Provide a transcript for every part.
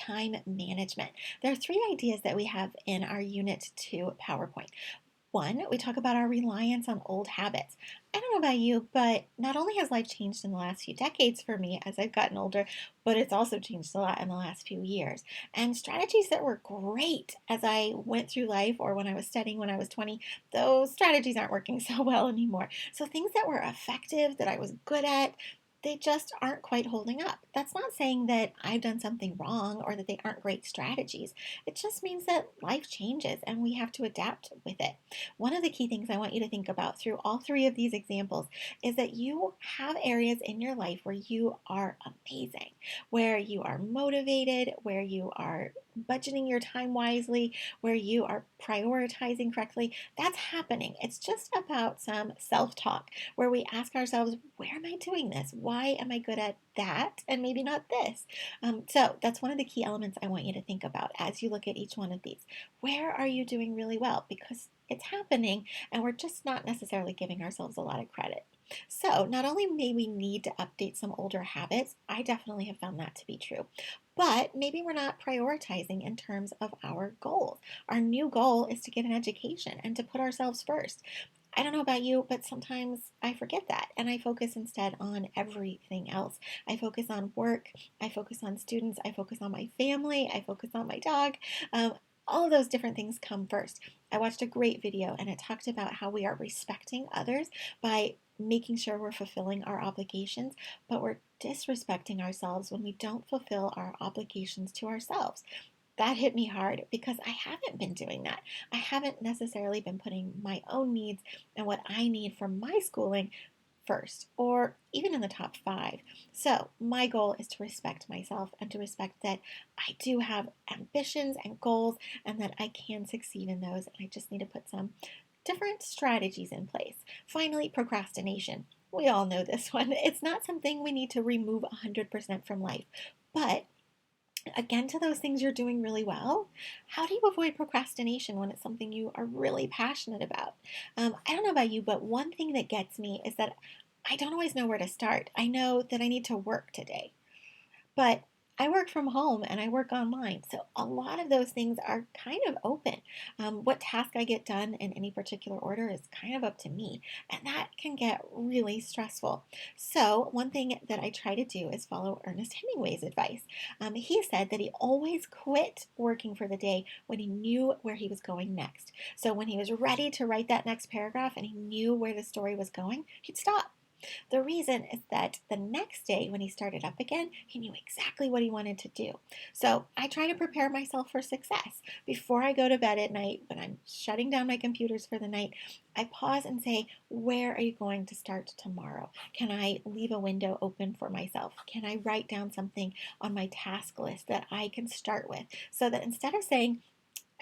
time management. There are three ideas that we have in our Unit 2 PowerPoint. One, we talk about our reliance on old habits. I don't know about you, but not only has life changed in the last few decades for me as I've gotten older, but it's also changed a lot in the last few years. And strategies that were great as I went through life or when I was studying when I was 20, those strategies aren't working so well anymore. So things that were effective, that I was good at, they just aren't quite holding up. That's not saying that I've done something wrong or that they aren't great strategies. It just means that life changes and we have to adapt with it. One of the key things I want you to think about through all three of these examples is that you have areas in your life where you are amazing, where you are motivated, where you are budgeting your time wisely, where you are prioritizing correctly. That's happening. It's just about some self talk where we ask ourselves, where am I doing this? Why am I good at that and maybe not this? So that's one of the key elements I want you to think about as you look at each one of these. Where are you doing really well? Because it's happening and we're just not necessarily giving ourselves a lot of credit. So, not only may we need to update some older habits, I definitely have found that to be true, but maybe we're not prioritizing in terms of our goals. Our new goal is to get an education and to put ourselves first. I don't know about you, but sometimes I forget that and I focus instead on everything else. I focus on work, I focus on students, I focus on my family, I focus on my dog. All of those different things come first. I watched a great video and it talked about how we are respecting others by making sure we're fulfilling our obligations, but we're disrespecting ourselves when we don't fulfill our obligations to ourselves. That hit me hard because I haven't been doing that. I haven't necessarily been putting my own needs and what I need for my schooling first or even in the top five. So, my goal is to respect myself and to respect that I do have ambitions and goals and that I can succeed in those. And I just need to put some different strategies in place. Finally, procrastination. We all know this one. It's not something we need to remove 100% from life, but again, to those things you're doing really well, how do you avoid procrastination when it's something you are really passionate about? I don't know about you, but one thing that gets me is that I don't always know where to start. I know that I need to work today, but I work from home and I work online. So a lot of those things are kind of open. What task I get done in any particular order is kind of up to me. And that can get really stressful. So one thing that I try to do is follow Ernest Hemingway's advice. He said that he always quit working for the day when he knew where he was going next. So when he was ready to write that next paragraph and he knew where the story was going, he'd stop. The reason is that the next day when he started up again, he knew exactly what he wanted to do. So I try to prepare myself for success. Before I go to bed at night, when I'm shutting down my computers for the night, I pause and say, where are you going to start tomorrow? Can I leave a window open for myself? Can I write down something on my task list that I can start with? So that instead of saying,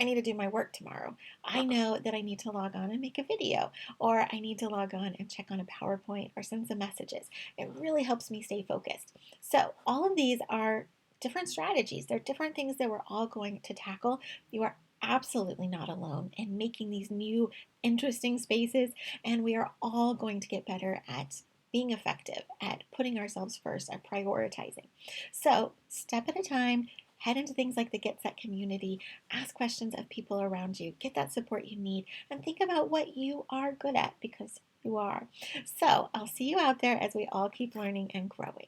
I need to do my work tomorrow, I know that I need to log on and make a video, or I need to log on and check on a PowerPoint or send some messages. It really helps me stay focused. So all of these are different strategies. They're different things that we're all going to tackle. You are absolutely not alone in making these new interesting spaces, and we are all going to get better at being effective, at putting ourselves first, at prioritizing. So, step at a time, head into things like the Get Set community, ask questions of people around you, get that support you need, and think about what you are good at because you are. So, I'll see you out there as we all keep learning and growing.